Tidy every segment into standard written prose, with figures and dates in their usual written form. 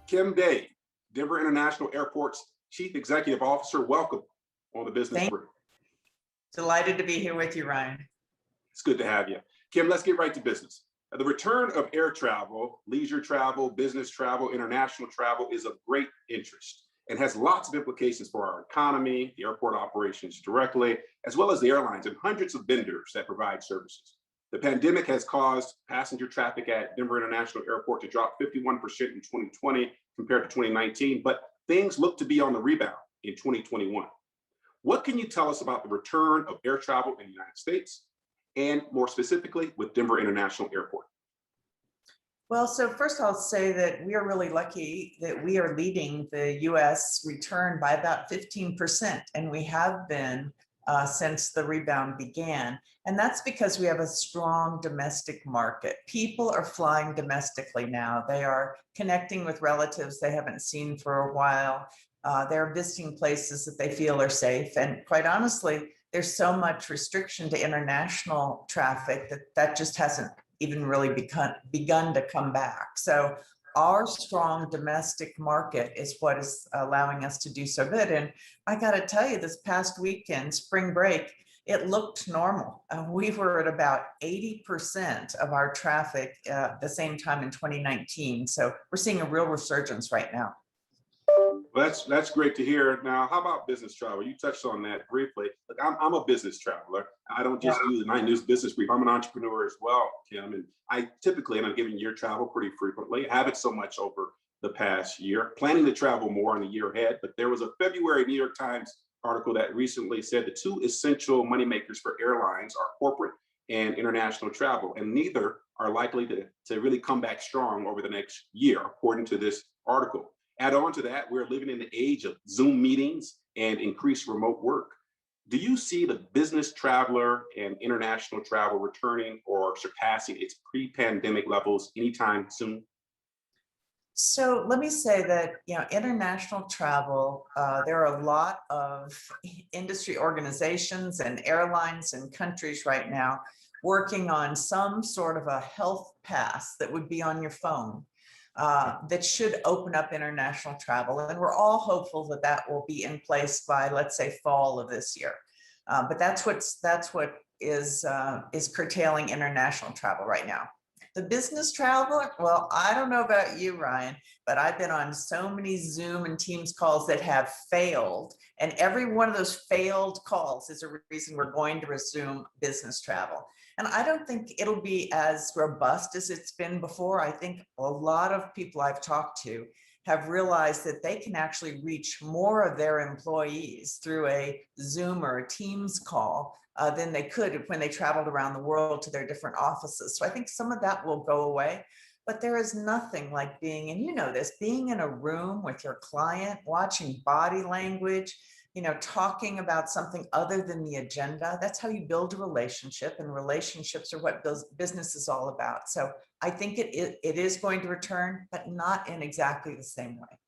Kim Day, Denver International Airport's Chief Executive Officer. Welcome on the Business Brief. Delighted to be here with you, Ryan. It's good to have you. Kim, let's get right to business. The return of air travel, leisure travel, business travel, international travel is of great interest and has lots of implications for our economy, the airport operations directly, as well as the airlines and hundreds of vendors that provide services. The pandemic has caused passenger traffic at Denver International Airport to drop 51% in 2020 compared to 2019, but things look to be on the rebound in 2021. What can you tell us about the return of air travel in the United States, and more specifically with Denver International Airport? Well, so first I'll say that we are really lucky that we are leading the US return by about 15%, and we have been since the rebound began. And that's because we have a strong domestic market. People are flying domestically now. They are connecting with relatives they haven't seen for a while. They're visiting places that they feel are safe. And quite honestly, there's so much restriction to international traffic that just hasn't even really begun to come back. So our strong domestic market is what is allowing us to do so good. And I got to tell you, this past weekend, spring break, it looked normal. We were at about 80% of our traffic the same time in 2019. So we're seeing a real resurgence right now. Well, that's great to hear. Now, how about business travel? You touched on that briefly. Look, I'm a business traveler. I don't just do the 9 News Business Brief. I'm an entrepreneur as well, Kim, and I typically, and I'm giving year travel pretty frequently. I haven't so much over the past year, planning to travel more in the year ahead. But there was a February New York Times article that recently said the 2 essential moneymakers for airlines are corporate and international travel, and neither are likely to really come back strong over the next year, according to this article. Add on to that, we're living in the age of Zoom meetings and increased remote work. Do you see the business traveler and international travel returning or surpassing its pre-pandemic levels anytime soon? So let me say that, international travel, there are a lot of industry organizations and airlines and countries right now working on some sort of a health pass that would be on your phone. That should open up international travel. And we're all hopeful that that will be in place by, let's say, fall of this year. But that's what is curtailing international travel right now. The business traveler, well, I don't know about you, Ryan, but I've been on so many Zoom and Teams calls that have failed. And every one of those failed calls is a reason we're going to resume business travel. And I don't think it'll be as robust as it's been before. I think a lot of people I've talked to have realized that they can actually reach more of their employees through a Zoom or a Teams call than they could when they traveled around the world to their different offices. So I think some of that will go away. But there is nothing like being, and you know this, being in a room with your client, watching body language, talking about something other than the agenda. That's how you build a relationship, and relationships are what business is all about. So I think it is going to return, but not in exactly the same way.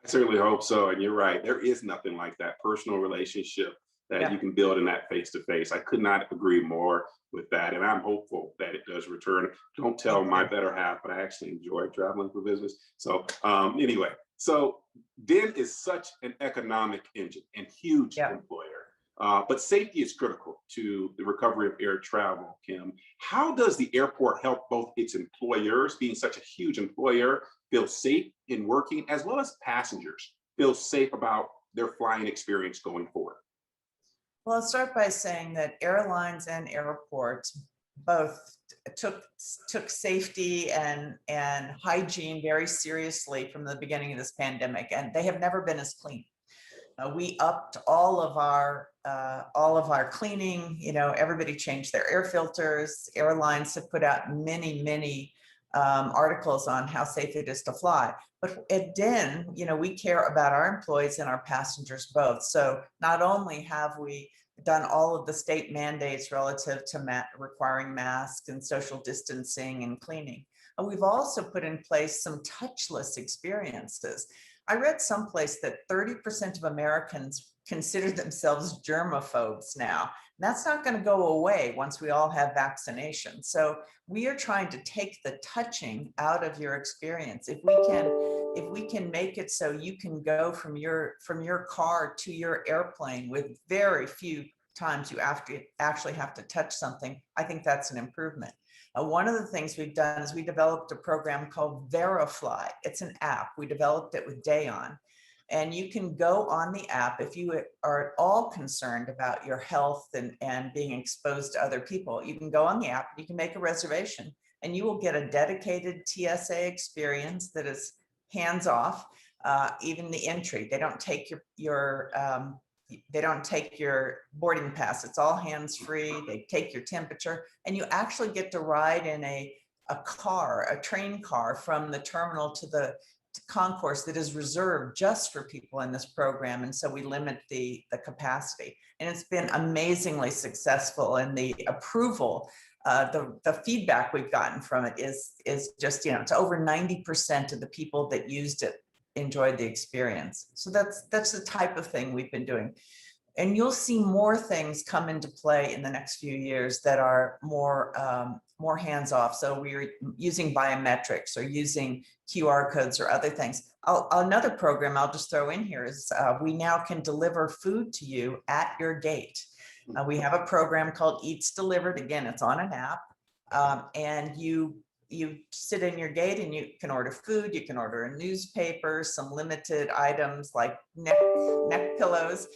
I certainly hope so. And you're right. There is nothing like that personal relationship that you can build in that face-to-face. I could not agree more with that. And I'm hopeful that it does return. Don't tell my better half, but I actually enjoy traveling for business. So anyway, so DIN is such an economic engine and huge employer, but safety is critical to the recovery of air travel, Kim. How does the airport help both its employers, being such a huge employer, feel safe in working, as well as passengers feel safe about their flying experience going forward? Well, I'll start by saying that airlines and airports both took safety and hygiene very seriously from the beginning of this pandemic, and they have never been as clean. We upped all of our cleaning. Everybody changed their air filters. Airlines have put out many articles on how safe it is to fly. But at DIN, we care about our employees and our passengers both. So not only have we done all of the state mandates relative to requiring masks and social distancing and cleaning, we've also put in place some touchless experiences. I read someplace that 30% of Americans consider themselves germaphobes now. That's not going to go away once we all have vaccinations. So we are trying to take the touching out of your experience. If we can if we can make it so you can go from your car to your airplane with very few times you actually have to touch something, I think that's an improvement. One of the things we've done is we developed a program called Verifly. It's an app. We developed it with Dayon. And you can go on the app if you are at all concerned about your health and being exposed to other people. You can go on the app, you can make a reservation, and you will get a dedicated TSA experience that is hands off. Even the entry, they don't take they don't take your boarding pass. It's all hands free. They take your temperature, and you actually get to ride in a train car from the terminal to the concourse that is reserved just for people in this program. And so we limit the capacity, and it's been amazingly successful. And the approval, the feedback we've gotten from it is just, it's over 90% of the people that used it enjoyed the experience. So that's the type of thing we've been doing. And you'll see more things come into play in the next few years that are more hands-off. So we're using biometrics or using QR codes or other things. Another program I'll just throw in here is we now can deliver food to you at your gate. We have a program called Eats Delivered. Again, it's on an app, and you sit in your gate and you can order food. You can order a newspaper, some limited items like neck pillows.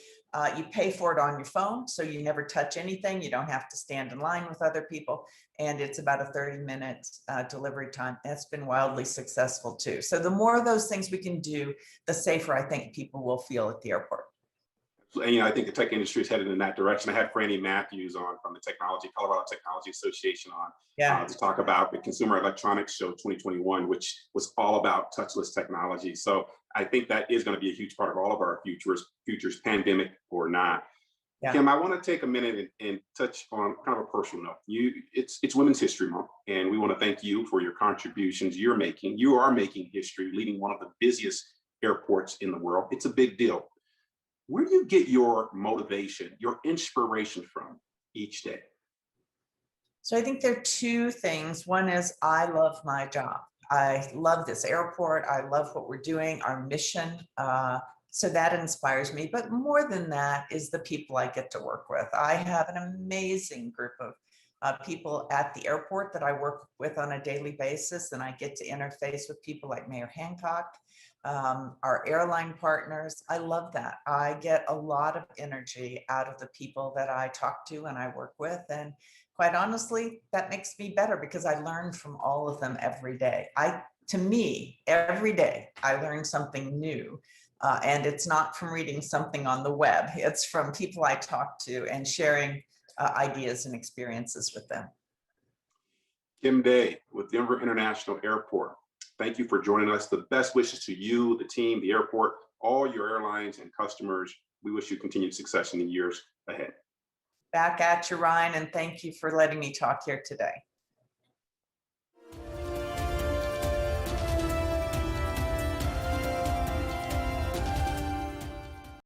You pay for it on your phone, so you never touch anything. You don't have to stand in line with other people. And it's about a 30-minute delivery time. That's been wildly successful too. So the more of those things we can do, the safer I think people will feel at the airport. And I think the tech industry is headed in that direction. I had Franny Matthews on from the Colorado Technology Association on to talk about the Consumer Electronics Show 2021, which was all about touchless technology. So I think that is going to be a huge part of all of our futures, pandemic or not. Yeah. Kim, I want to take a minute and touch on kind of a personal note. It's Women's History Month, and we want to thank you for your contributions you're making. You are making history, leading one of the busiest airports in the world. It's a big deal. Where do you get your motivation, your inspiration from each day? So I think there are two things. One is I love my job. I love this airport. I love what we're doing, our mission. So that inspires me. But more than that is the people I get to work with. I have an amazing group of people at the airport that I work with on a daily basis, and I get to interface with people like Mayor Hancock, our airline partners. I love that. I get a lot of energy out of the people that I talk to and I work with. And quite honestly, that makes me better because I learn from all of them every day. To me, every day I learn something new. And it's not from reading something on the web. It's from people I talk to and sharing ideas and experiences with them. Kim Day with Denver International Airport. Thank you for joining us. The best wishes to you, the team, the airport, all your airlines and customers. We wish you continued success in the years ahead. Back at you, Ryan, and thank you for letting me talk here today.